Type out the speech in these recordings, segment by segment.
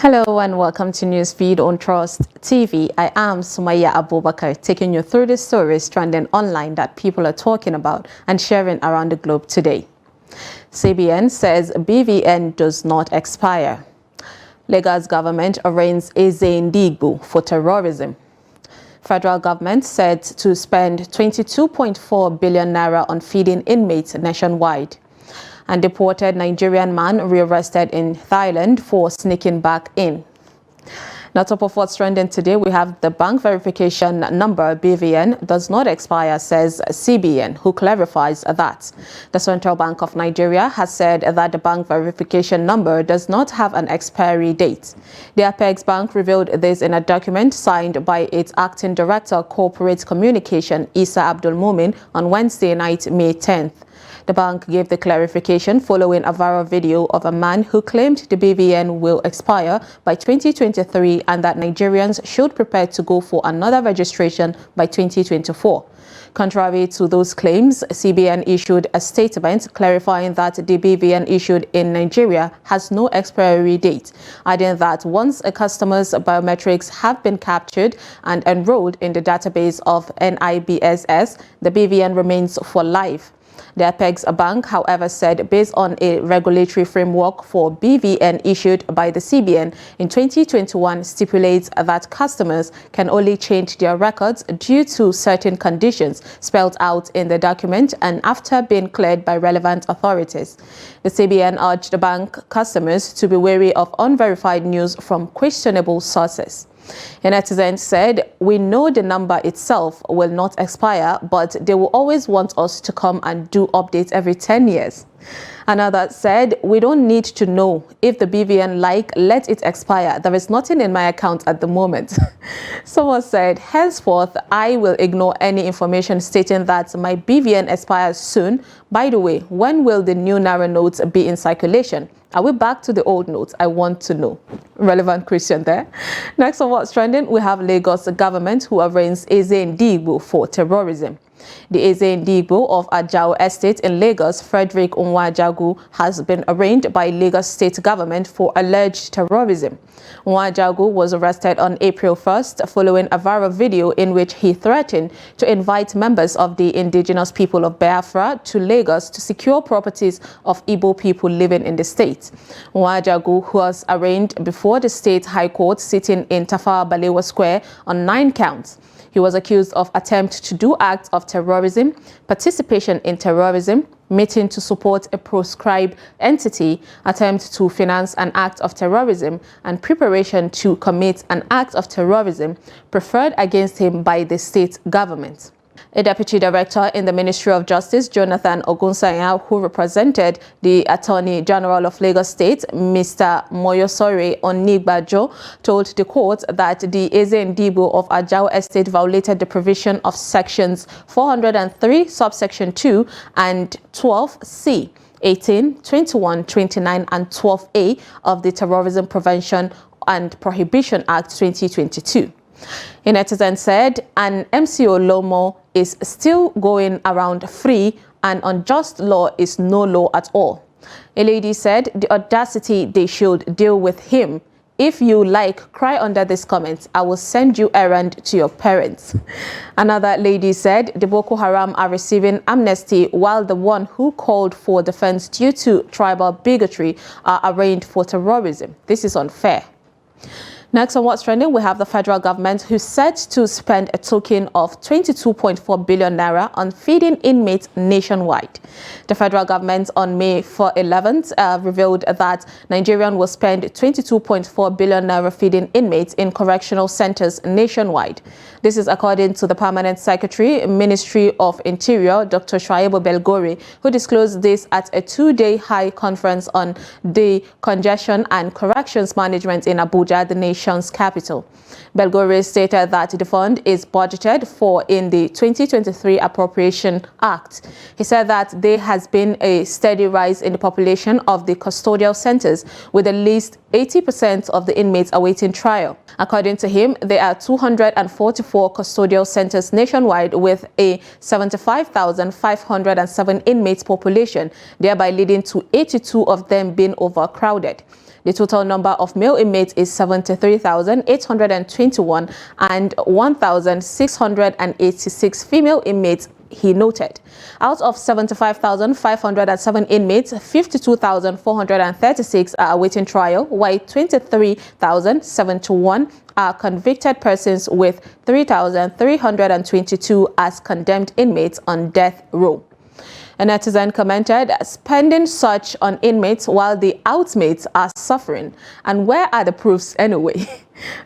Hello and welcome to Newsfeed on Trust TV. I am Sumaya Abubakar, taking you through the stories trending online that people are talking about and sharing around the globe today. CBN says BVN does not expire. Lagos government arraigns Eze Ndigbo for terrorism. Federal government said to spend 22.4 billion naira on feeding inmates nationwide. And deported Nigerian man rearrested in Thailand for sneaking back in. Now, top of what's trending today, we have the bank verification number BVN does not expire, says CBN, who clarifies that. The Central Bank of Nigeria has said that the bank verification number does not have an expiry date. The Apex Bank revealed this in a document signed by its acting director, corporate communication, Isa Abdul Mumin, on Wednesday night, May 10th. The bank gave the clarification following a viral video of a man who claimed the BVN will expire by 2023 and that Nigerians should prepare to go for another registration by 2024. Contrary to those claims, CBN issued a statement clarifying that the BVN issued in Nigeria has no expiry date, adding that once a customer's biometrics have been captured and enrolled in the database of NIBSS, the BVN remains for life. The Apex Bank, however, said based on a regulatory framework for BVN issued by the CBN in 2021 stipulates that customers can only change their records due to certain conditions spelled out in the document and after being cleared by relevant authorities. The CBN urged the bank customers to be wary of unverified news from questionable sources. A netizen said, "We know the number itself will not expire, but they will always want us to come and do updates every 10 years. Another said, "We don't need to know. If the BVN let it expire. There is nothing in my account at the moment." Someone said, "Henceforth, I will ignore any information stating that my BVN expires soon. By the way, when will the new Naira notes be in circulation? Are we back to the old notes? I want to know." Relevant question there. Next on what's trending, we have Lagos government who arraigns Eze Ndigbo for terrorism. The Eze Ndigbo of Ajao Estate in Lagos, Frederick Nwajagu, has been arraigned by Lagos state government for alleged terrorism. Nwajagu was arrested on April 1st following a viral video in which he threatened to invite members of the indigenous people of Biafra to Lagos to secure properties of Igbo people living in the state. Nwajagu was arraigned before the State High Court sitting in Tafawa Balewa Square on 9 counts. He was accused of attempt to do acts of terrorism, participation in terrorism, meeting to support a proscribed entity, attempt to finance an act of terrorism, and preparation to commit an act of terrorism preferred against him by the state government. A deputy director in the Ministry of Justice, Jonathan Ogunsanya, who represented the Attorney General of Lagos State, Mr. Moyosore Onigbajo, told the court that the Eze Ndigbo of Ajao Estate violated the provision of sections 403, subsection 2 and 12C, 18, 21, 29 and 12A of the Terrorism Prevention and Prohibition Act 2022. A netizen said an MCO Lomo is still going around free and unjust law is no law at all. A lady said the audacity, they should deal with him. If you cry under this comment, I will send you errand to your parents. Another lady said the Boko Haram are receiving amnesty while the one who called for defense due to tribal bigotry are arraigned for terrorism. This is unfair. Next on what's trending, we have the federal government who's set to spend a token of 22.4 billion naira on feeding inmates nationwide. The federal government on May 11th revealed that Nigeria will spend 22.4 billion naira feeding inmates in correctional centers nationwide. This is according to the Permanent Secretary, Ministry of Interior, Dr. Shuaibu Belgore, who disclosed this at a 2-day high conference on the congestion and corrections management in Abuja, the nation's capital. Belgore stated that the fund is budgeted for in the 2023 Appropriation Act. He said that there has been a steady rise in the population of the custodial centers, with at least 80% of the inmates awaiting trial. According to him, there are 244 custodial centers nationwide with a 75,507 inmates population, thereby leading to 82 of them being overcrowded. The total number of male inmates is 73,821 and 1,686 female inmates, he noted. Out of 75,507 inmates, 52,436 are awaiting trial, while 23,071 are convicted persons, with 3,322 as condemned inmates on death row. A netizen commented, spending such on inmates while the outmates are suffering. And where are the proofs anyway?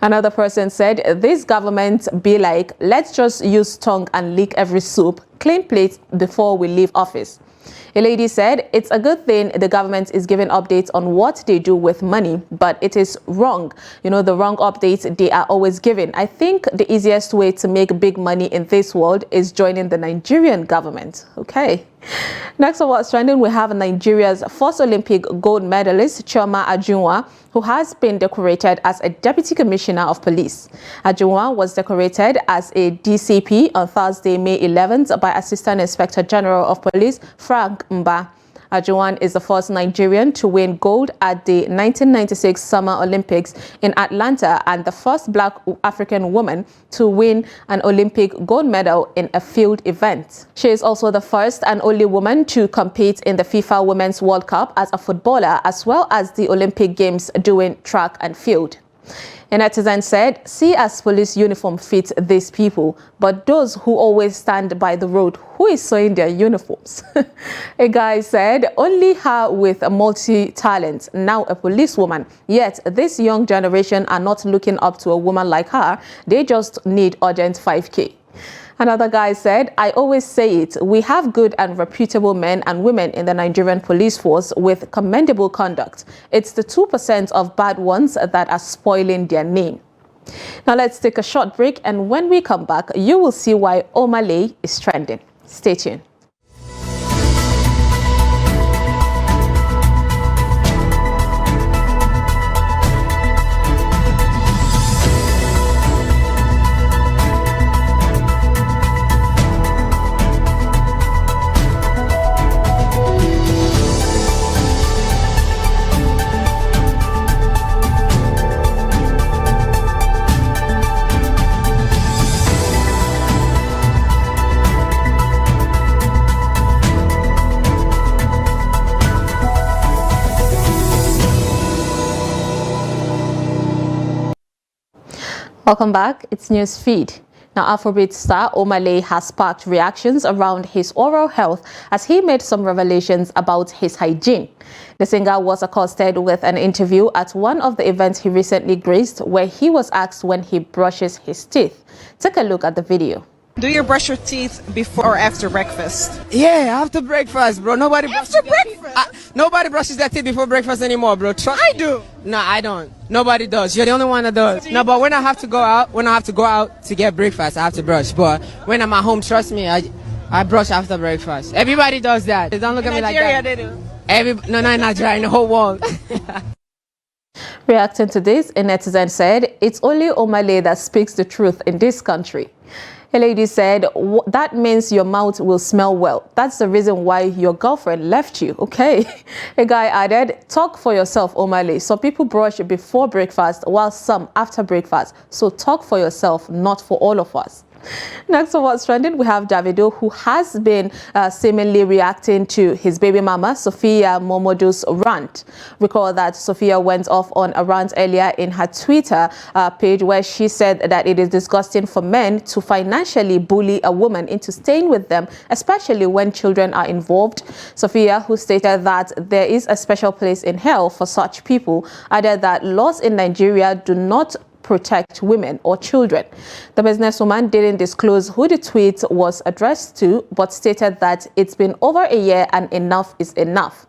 Another person said, this government be like, let's just use tongue and lick every soup, clean plate before we leave office. A lady said, it's a good thing the government is giving updates on what they do with money, but it is wrong. The wrong updates they are always giving. I think the easiest way to make big money in this world is joining the Nigerian government. Okay. Next on What's Trending, we have Nigeria's first Olympic gold medalist, Chioma Ajunwa, who has been decorated as a Deputy Commissioner of Police. Ajunwa was decorated as a DCP on Thursday, May 11th by Assistant Inspector General of Police, Frank Mba. Ajunwa is the first Nigerian to win gold at the 1996 Summer Olympics in Atlanta and the first Black African woman to win an Olympic gold medal in a field event. She is also the first and only woman to compete in the FIFA Women's World Cup as a footballer, as well as the Olympic Games doing track and field. A netizen said, see as police uniform fits these people, but those who always stand by the road, who is sewing their uniforms? A guy said, only her with a multi-talent, now a policewoman. Yet this young generation are not looking up to a woman like her. They just need urgent 5K. Another guy said, I always say it, we have good and reputable men and women in the Nigerian police force with commendable conduct. It's the 2% of bad ones that are spoiling their name. Now let's take a short break, and when we come back, you will see why Omah Lay is trending. Stay tuned. Welcome back. It's Newsfeed. Now, Afrobeat star Omah Lay has sparked reactions around his oral health as he made some revelations about his hygiene. The singer was accosted with an interview at one of the events he recently graced, where he was asked when he brushes his teeth. Take a look at the video. Do you brush your teeth before or after breakfast? Yeah, after breakfast, bro. Nobody After breakfast? nobody brushes their teeth before breakfast anymore, bro. Trust I me. do. No, I don't. Nobody does. You're the only one that does. No, but when I have to go out, to get breakfast, I have to brush. But when I'm at home, trust me, I brush after breakfast. Everybody does that. They don't look at me like that. They do. No, not in Nigeria, in the whole world. Reacting to this, a netizen said, it's only Omah Lay that speaks the truth in this country. A lady said, that means your mouth will smell well. That's the reason why your girlfriend left you. Okay. A guy added, talk for yourself, Omah Lay. Some people brush before breakfast, while some after breakfast. So talk for yourself, not for all of us. Next on What's Trending, we have Davido, who has been seemingly reacting to his baby mama, Sophia Momodu's rant. Recall that Sophia went off on a rant earlier in her Twitter page, where she said that it is disgusting for men to financially bully a woman into staying with them, especially when children are involved. Sophia, who stated that there is a special place in hell for such people, added that laws in Nigeria do not protect women or children. The businesswoman didn't disclose who the tweet was addressed to, but stated that it's been over a year and enough is enough.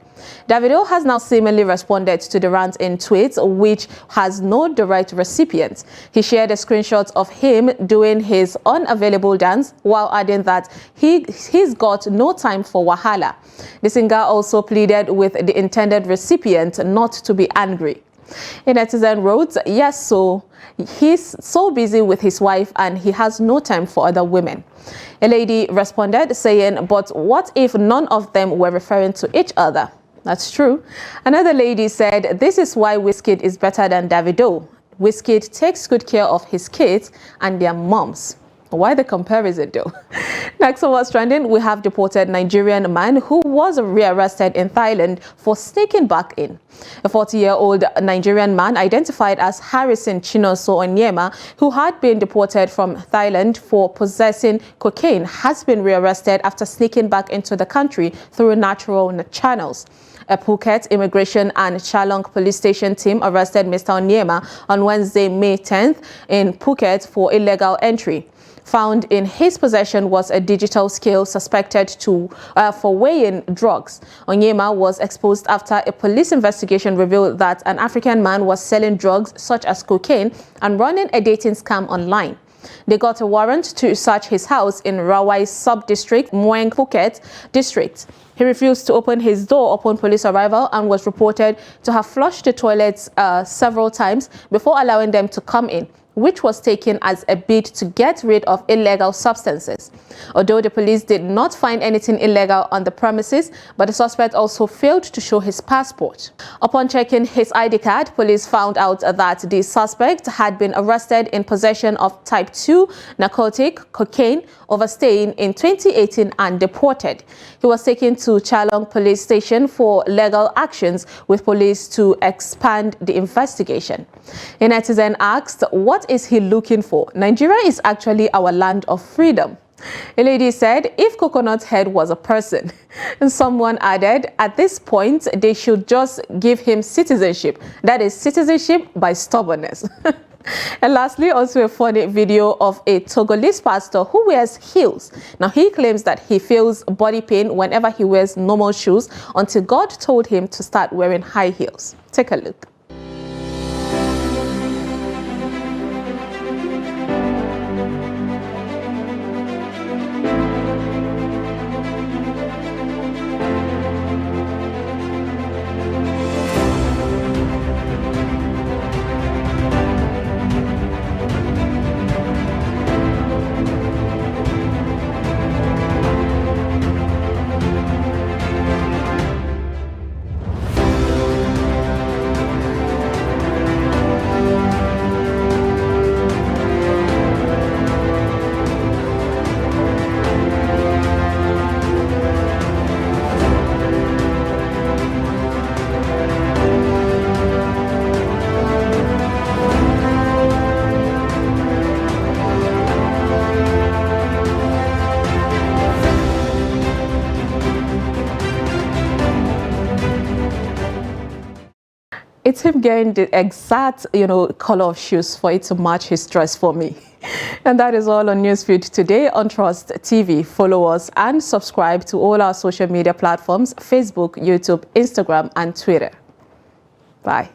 Davido has now seemingly responded to the rant in tweets, which has no direct recipient. He shared a screenshot of him doing his unavailable dance, while adding that he's got no time for wahala. The singer also pleaded with the intended recipient not to be angry. A netizen wrote, yes, so he's so busy with his wife and he has no time for other women. A lady responded saying, but what if none of them were referring to each other? That's true. Another lady said, this is why Wizkid is better than Davido. Wizkid takes good care of his kids and their moms. Why the comparison though? Next on What's Trending, we have deported Nigerian man who was rearrested in Thailand for sneaking back in. A 40-year-old Nigerian man identified as Harrison Chinoso Onyema, who had been deported from Thailand for possessing cocaine, has been rearrested after sneaking back into the country through natural channels. A Phuket Immigration and Chalong Police Station team arrested Mr. Onyema on Wednesday, May 10th in Phuket for illegal entry. Found in his possession was a digital scale suspected for weighing drugs. Onyema was exposed after a police investigation revealed that an African man was selling drugs such as cocaine and running a dating scam online. They got a warrant to search his house in Rawai sub-district, Mueng Phuket district. He refused to open his door upon police arrival and was reported to have flushed the toilets several times before allowing them to come in, which was taken as a bid to get rid of illegal substances. Although the police did not find anything illegal on the premises, but the suspect also failed to show his passport. Upon checking his ID card, police found out that the suspect had been arrested in possession of type 2 narcotic cocaine, overstaying in 2018 and deported. He was taken to Chalong Police Station for legal actions with police to expand the investigation. A netizen asked, what is he looking for? Nigeria is actually our land of freedom. A lady said, if Coconut Head was a person. And someone added, at this point, they should just give him citizenship. That is citizenship by stubbornness. And lastly, also a funny video of a Togolese pastor who wears heels. Now, he claims that he feels body pain whenever he wears normal shoes until God told him to start wearing high heels. Take a look. It's him getting the exact, color of shoes for it to match his dress for me. And that is all on Newsfeed today on Trust TV. Follow us and subscribe to all our social media platforms: Facebook, YouTube, Instagram, and Twitter. Bye.